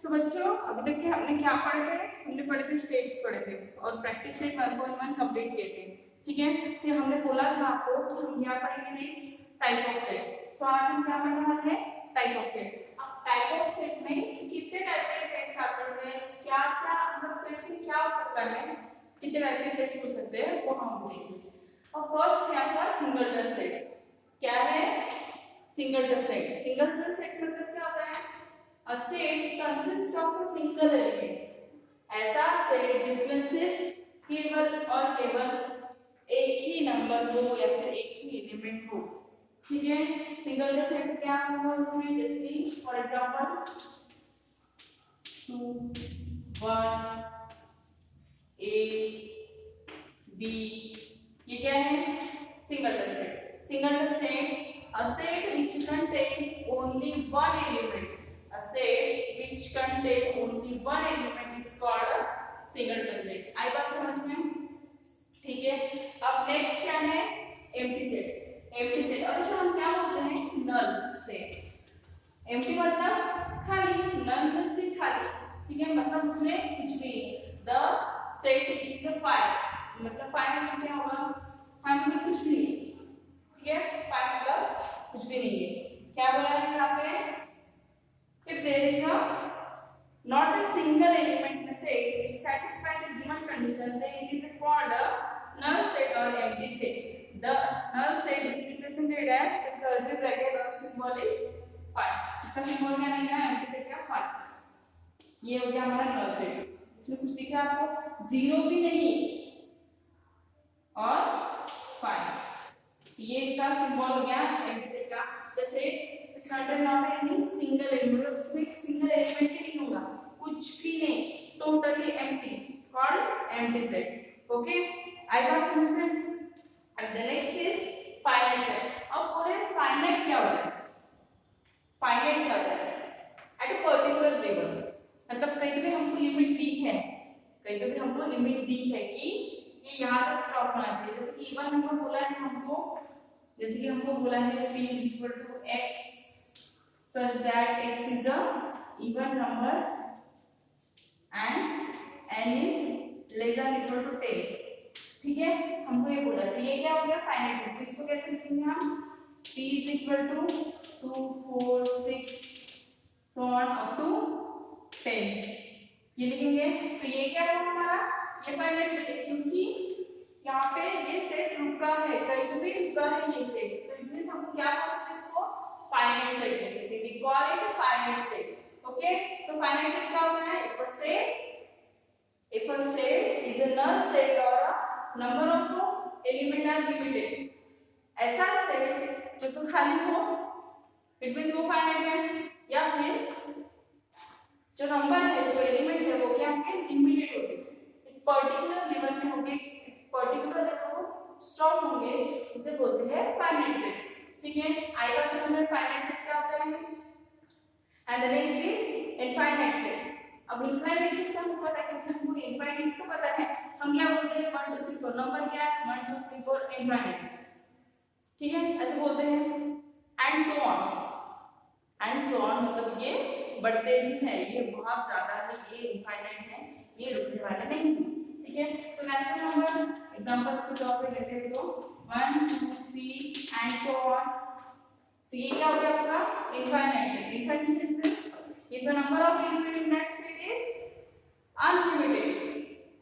तो बच्चों अभी तक के हमने क्या पढ़े थे? हमने पढ़े थे सेट्स पढ़े थे और प्रैक्टिस सेट 1.1 कंप्लीट किए थे। ठीक है, फिर हमने बोला था आपको कि हम क्या पढ़ेंगे next? Type of set. So आज हम क्या पढ़ने वाले हैं? Type of set. अब टाइप ऑफ सेट में कितने टाइप के सेट्स आते हैं, क्या क्या मतलब सेट्स में क्या हो सकता है, कितने टाइप के सेट्स हो सकते हैं वो हम देखेंगे। और फर्स्ट है आपका सिंगलटन सेट। क्या है? Singleton set. सिंगलटन सेट मतलब क्या होता है? A set consists of a single element. ऐसा सेट जिसमें सिर्फ केवल और केवल एक ही नंबर हो या फिर एक ही एलिमेंट हो। ठीक है, सिंगल सेट क्या होगा उसमें? जैसे फॉर एग्जांपल 2 1 A B, ये क्या है? Singleton set. Singleton set a set which contain only one element. A set which contain only one element is called a singleton set. आई बात समझ में? ठीक है, अब नेक्स्ट क्या है? Empty set. एम्प्टी सेट और इसे हम क्या बोलते हैं? Null set. एम्प्टी मतलब खाली, नल मतलब खाली। ठीक है, मतलब उसमें कुछ भी नहीं। The set which is a five, मतलब फाइव में क्या होगा? फाइव मतलब कुछ भी नहीं। ठीक है, फाइव मतलब कुछ भी नहीं है। क्या बोला है यहाँ पे? If there is a not a single element in a set which satisfies the given condition, then it is called a null set or empty set. The null set is represented as the curly bracket or symbol is 5. इसका symbol क्या नहीं है? empty set का 5. ये हो गया हमारा null set. इसमें कुछ दिख रहा है आपको? जीरो भी नहीं और 5. ये इसका सिंबल हो गया empty set का। जैसे which contain not any single element, उसमें सिंगल एलिमेंट ही नहीं होगा, कुछ भी नहीं, totally empty, called empty set. Okay, आई बात समझ में? अब the next is finite set. अब बोले फाइनाइट क्या होता है? फाइनाइट क्या होता है? एट अ पर्टिकुलर लेवल, मतलब कहीं पे हमको लिमिट दी है, कहीं पे हमको लिमिट दी है कि ये यहाँ तक स्टॉप होना चाहिए। जैसे कि इवन नंबर बोला है हमको, जैसे कि हमको बोला है p = x such that x is a even number and n is less than equal to 10. ठीक है, हमको ये बोला तो ये क्या हो गया? Finite set. इसको कैसे लिखेंगे हम? p = 2 4 6 so on up to 10 ये लिखेंगे। तो ये क्या हुआ हमारा? ये फाइनाइट सेट है, क्योंकि यहाँ पे ये सेट रुका है, कहीं तो भी रुका है ये सेट, तो इसमें हम क्या बोल सकते हैं? इसको फाइनाइट सेट बोल सकते हैं। We call it finite set. Okay, so finite set क्या होता है? If a set is a null set or a number of element are limited, ऐसा सेट जो तो खाली हो, इट मींस वो फाइनाइट है, या फिर जो नंबर है, जो एलिमेंट है वो क्या होंगे? लिमिटेड होंगे, एक पर्टिकुलर लेवल में होंगे, पर्टिकुलर लेवल को स्टॉप होंगे, उसे बोलते हैं फाइनाइट सेट। ठीक है, आएगा समझ में फाइनाइट सेट क्या होता है? And the next is infinite set. अब इनफाइनाइट सेट का हमको पता है, क्योंकि हमको इनफाइनाइट तो पता है, हम क्या बोलते हैं? 1 2 3 4 नंबर क्या है? 1 2 3 4 इनफाइनाइट। ठीक है, ऐसे बोलते हैं। And so on, and so on मतलब ये बढ़ते ही है, ये बहुत ज्यादा है, ये इनफाइनाइट है, ये रुकने वाला नहीं है। ठीक है, तो नेक्स्ट नंबर एग्जांपल के तौर पे लेते हैं तो 1 2 3 एंड सो ऑन। तो ये क्या हो गया आपका? Infinite set. Infinite set means if the number of elements in that set is unlimited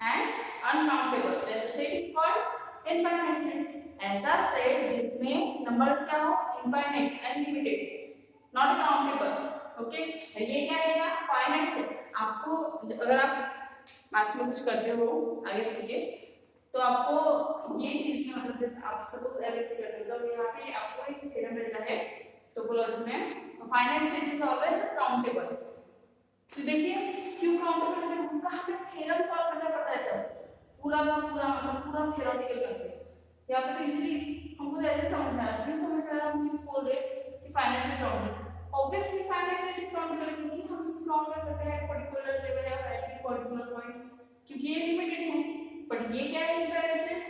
and uncountable, then the set is called infinite set. ऐसा सेट जिसमें नंबर्स क्या हो? Infinite, unlimited, not countable. Okay, ये क्या रहेगा? Finite set. आपको अगर आप मैथ्स में कुछ करते हो आगे सीखे, तो आपको ये चीज में मतलब आप सपोज ऐसे करते हो तो यहाँ पे आपको एक थ्योरम मिलता है टोपोलॉजी में, finite set is always countable. तो देखिए क्यों काउंटेबल है? उसका हमें थ्योरम सॉल्व करना पड़ता है, तब पूरा का पूरा मतलब पूरा थ्योरेटिकल कंसेप्ट। यहाँ पे तो इजीली हमको तो ऐसे समझ में आ रहा है, क्यों समझ में आ रहा है? हम क्यों बोल रहे हैं कि finite set countable? Obviously finite set is countable, क्योंकि हम इसको काउंट कर सकते हैं पर्टिकुलर लेवल या एट पर्टिकुलर पॉइंट, क्योंकि ये लिमिटेड है। बट ये क्या है? Infinite set,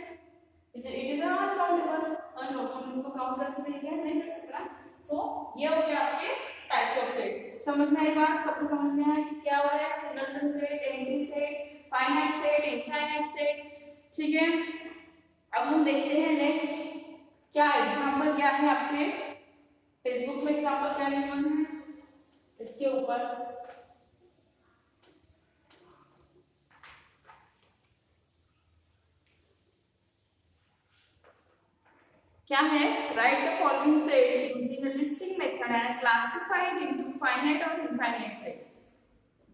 it is uncountable. हम इसको काउंट कर सकते हैं क्या? नहीं कर सकते ना। सो ये हो गया आपके टाइप्स ऑफ सेट। समझ में आई बात? सबको समझ में आया कि क्या हो रहा है? Singleton set, empty set, finite set, infinite set. ठीक है, अब हम देखते हैं नेक्स्ट क्या एग्जांपल क्या है आपके फेसबुक में एग्जांपल क्या गिवन है इसके ऊपर। क्या है? Right the following set using a listing method and classified into finite और इनफाइनाइट सेट।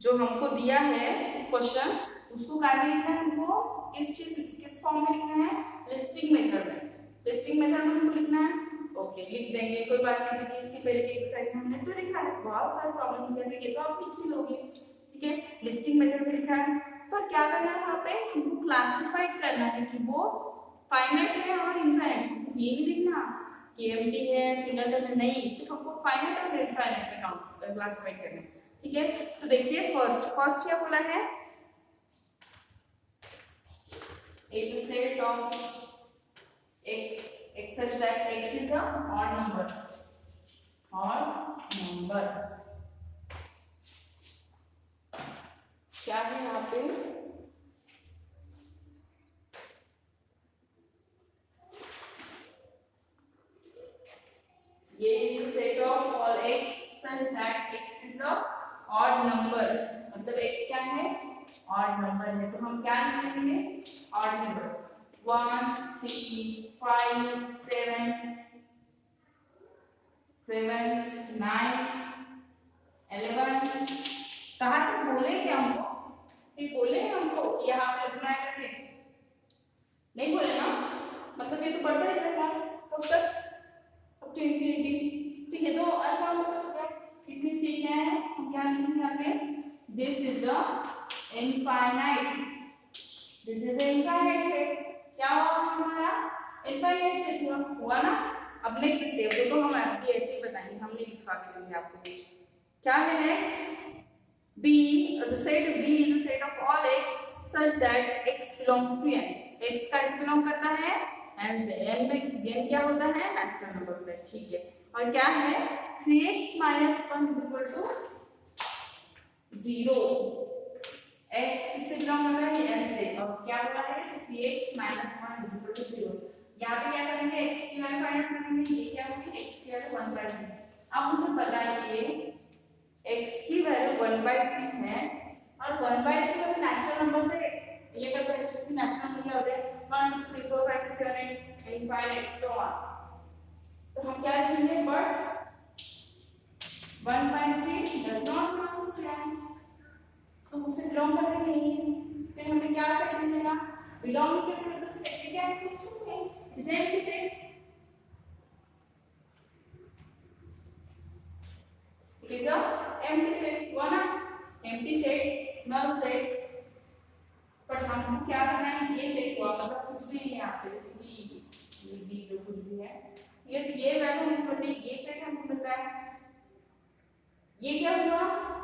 जो हमको दिया है क्वेश्चन उसको क्या लिखना है हमको, किस फॉर्म में लिखना है? लिस्टिंग मेथड में। लिस्टिंग मेथड में हमको लिखना है, ओके लिख देंगे, कोई बात नहीं, क्योंकि इसके पहले के एक्सरसाइज में हमने तो लिखा है, बहुत सारे प्रॉब्लम किया तो ये तो आप लिख ही लोगे। ठीक है, लिस्टिंग मेथड में लिखा है, तो क्या करना है वहां पे हमको क्लासिफाइड करना है कि वो फाइनाइट है और इनफाइनाइट। ये नहीं लिखना कि एम्प्टी है, सिंगलटन है, नहीं, सिर्फ हमको फाइनाइट और इनफाइनाइट में काउंट क्लासिफाइड करना है। ठीक है, तो देखिए फर्स्ट क्या बोला है, एक set of x such that x is a odd number क्या है यहाँ पे, ये is a set of all x such that x is a odd number, मतलब x क्या है? odd number है, तो हम क्या लिखेंगे? odd number 1 3 5 7 9 11। कहा तक बोले क्या हमको? ये बोले हमको कि यहाँ पे लिखना है करके? नहीं बोले ना, मतलब ये तो बढ़ता ही रहेगा कब तक? Up to infinity. तो ये तो अनकाउंटेबल हो गया, इट मींस ये क्या है, हम क्या लिखेंगे यहाँ पे? This is a infinite, this is a infinite set. क्या हुआ हमारा? इनफाइनाइट सेट हुआ ना। अब नेक्स्ट देखते हैं, वो तो हम ऐसे ही बताएंगे, हम नहीं लिखवा के देंगे आपको। क्या है next? B, the set B is a set of all x such that x belongs to n। x का इस बिलोंग करता है n से, n में n क्या होता है? नेचुरल नंबर होता है। ठीक है, और क्या है? 3x - 1 = 0। x किससे बिलोंग कर रहा है? n से, और क्या बोला है? 3x - 1 = 0। यहाँ पे क्या करेंगे? x की वैल्यू फाइंड आउट करेंगे, ये क्या होगी? x की वैल्यू 1/3। अब मुझे बताइए x की वैल्यू 1/3 है और 1/3 का भी नेचुरल नंबर से ये करते हैं, क्योंकि नेचुरल नंबर क्या होते हैं? 1 2 3 4 5 6 7 8 9 5 8 so on। तो हम क्या लिखेंगे? But 1/3 does not belongs to n, तो उसे बिलोंग करते नहीं है। फिर हमें क्या सेट मिलेगा? बिलोंग के मतलब सेट क्या है? कुछ नहीं, is empty set. It is a empty set, हुआ ना? empty set, null set। But हमको क्या करना है? ये सेट हुआ, मतलब कुछ भी नहीं है यहाँ पे, जैसे भी जो कुछ भी है, ये वैल्यू नहीं पड़ती, ये सेट हमको मिलता है। ये क्या हुआ?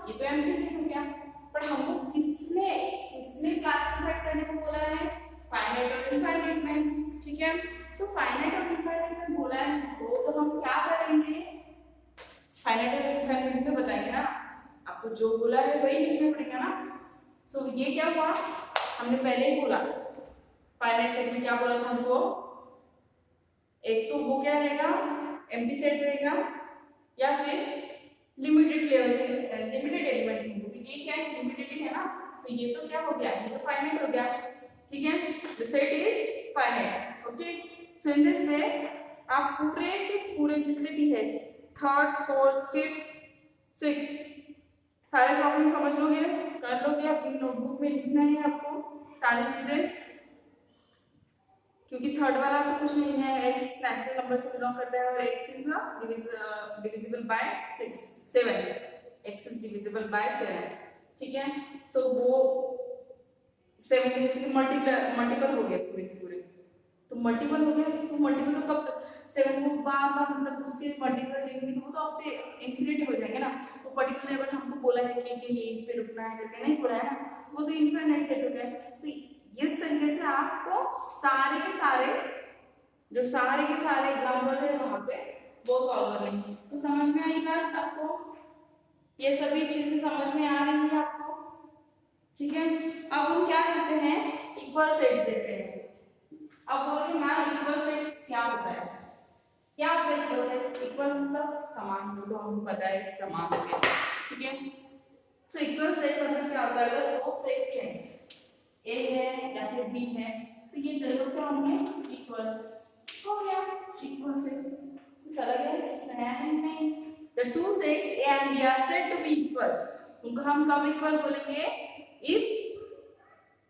ये तो empty set हो गया, पर हमको किसमें क्लासिफाइड करने को बोला है? फाइनाइट और इनफाइनाइट में। ठीक है, सो फाइनाइट और इनफाइनाइट में बोला है तो हम क्या करेंगे? फाइनाइट और इनफाइनाइट में बताएंगे ना, आपको जो बोला है वही लिखना पड़ेगा ना। सो ये क्या हुआ? हमने पहले ही बोला फाइनाइट सेट में क्या बोला था हमको? एक तो वो क्या रहेगा? एम्प्टी सेट रहेगा, या फिर लिमिटेड एलिमेंट होंगे। तो ये क्या है? लिमिटेड है ना, तो ये तो क्या हो गया? ये तो फाइनाइट हो गया। ठीक है, the set is finite. Okay, so in this way आप पूरे के पूरे जितने भी है, थर्ड, फोर्थ, फिफ्थ, सिक्स, सारे प्रॉब्लम समझ लोगे, कर लोगे। अपनी नोटबुक में लिखना है आपको सारी चीजें, क्योंकि थर्ड वाला तो कुछ नहीं है, x नेचुरल नंबर से बिलोंग करता है और x is divisible by 7, x is divisible by 7। ठीक है, सो वो 7 के जैसे मल्टीपल हो गया पूरे के पूरे, तो मल्टीपल हो गया, तो मल्टीपल तो कब तक? 7 को बार मतलब उसके मल्टीपल लेंगे तो वो तो अब इंफिनिटी हो जाएंगे ना। तो पर्टिकुलर लेवल हमको बोला है कि यहीं पे रुकना है करके, नहीं बोला है ना, वो तो इनफाइनाइट सेट हो गया। तो इस तरीके से आपको सारे के सारे एग्जाम्पल है वहां पे वो सॉल्व करने हैं। तो समझ में आई बात आपको? ये सभी चीजें समझ में आ रही है आपको? ठीक है, अब हम क्या करते हैं, इक्वल सेट्स देते हैं। अब बोलिए मैम इक्वल सेट्स क्या होता है? क्या होता है इक्वल सेट? इक्वल मतलब समान, तो हमको पता है कि समान है, ठीक है। तो इक्वल सेट मतलब क्या होता है, अगर दो सेट्स हैं, ए है या फिर बी है, तो ये दोनों क्या होंगे, इक्वल हो गया, इक्वल सेट। कुछ अलग है, कुछ नया है नहीं। The two sets A and B are said to be equal. उनको हम कब इक्वल बोलेंगे? If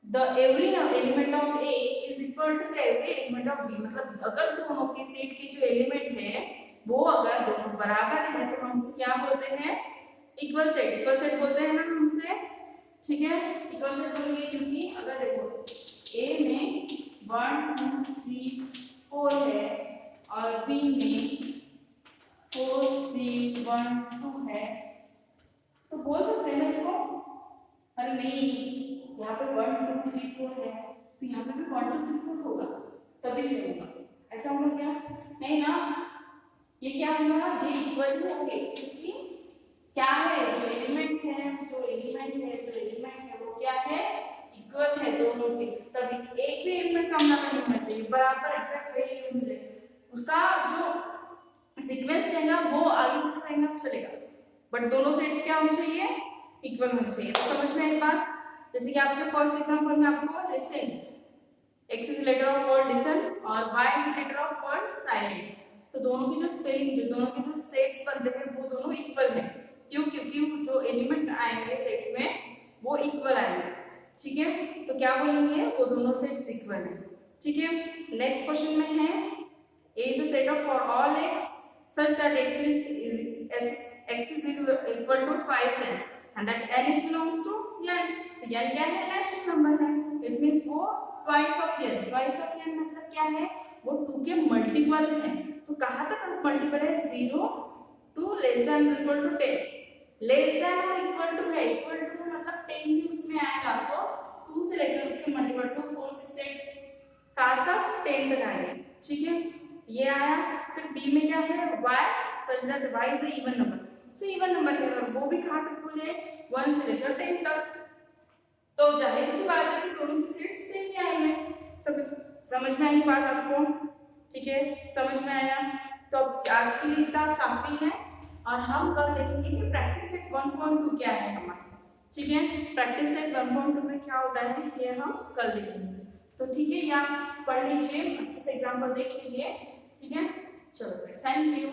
the every element of A is equal to the every element of B, मतलब अगर दोनों के सेट के जो एलिमेंट है वो अगर दोनों बराबर है तो हम उसे क्या बोलते हैं, इक्वल सेट। इक्वल सेट बोलते हैं ना हम उसे, ठीक है। इक्वल सेट बोलेंगे क्योंकि अगर देखो A में 1 2 3 4 है और B में 4 3 1 2 है, तो बोल सकते हैं ना इसको, अरे नहीं यहाँ पे 1 2 3 4 है तो यहाँ पे भी 1 2 3 4 होगा, तभी से होगा। ऐसा होगा क्या? नहीं ना, ये क्या होगा, ये इक्वल ही होंगे क्योंकि क्या है, जो एलिमेंट है वो क्या है, इक्वल है दोनों के। तभी एक भी एलिमेंट कम ना होना चाहिए, बराबर एग्जैक्ट वही एलिमेंट मिले, उसका जो सीक्वेंस रहेगा वो आगे पीछे रहेगा चलेगा, बट दोनों सेट्स क्या होने चाहिए, इक्वल होने चाहिए। तो समझ में आई बात? जैसे कि आपके फर्स्ट एग्जांपल में आपको listen, x is letter of word listen और y is letter of word silent, तो दोनों की जो स्पेलिंग, जो दोनों के जो सेट्स बनते हैं वो दोनों इक्वल है। क्यों? क्योंकि जो एलिमेंट आएंगे सेट्स में वो इक्वल आएंगे, ठीक है। तो क्या बोलेंगे, वो दोनों सेट्स इक्वल है, ठीक है। नेक्स्ट क्वेश्चन में है A is a set of for all x such that x is equal to twice n and that n is belongs to n। तो n क्या है, नेचुरल नंबर है, इट मींस वो twice of n। Twice of n मतलब क्या है, वो 2 के मल्टीपल है। तो कहां तक मल्टीपल है, 0 to less than equal to 10। Less than और इक्वल टू है, इक्वल टू मतलब 10 भी उसमें आएगा, सो 2 से लेकर उसके मल्टीपल 2 4 6 8 कहां तक, 10 तक आएंगे, ठीक है। ये आया। फिर b में क्या है, y such that y is an even number, तो इवन नंबर है और वो भी कहां तक बोले, 1 से लेकर 10 तक। तो जाहिर सी बात है कि दोनों की सेट्स सेम ही आएंगे। समझ में आई बात आपको? ठीक है, समझ में आया? तो आज के लिए इतना काफी है और हम कल देखेंगे कि प्रैक्टिस सेट 1.2 क्या है हमारा, ठीक है। प्रैक्टिस सेट 1.2 में क्या होता है ये हम कल देखेंगे। तो ठीक है, ये आप पढ़ लीजिए, अच्छे से एग्जाम्पल देख लीजिए, ठीक है। चलो, थैंक यू।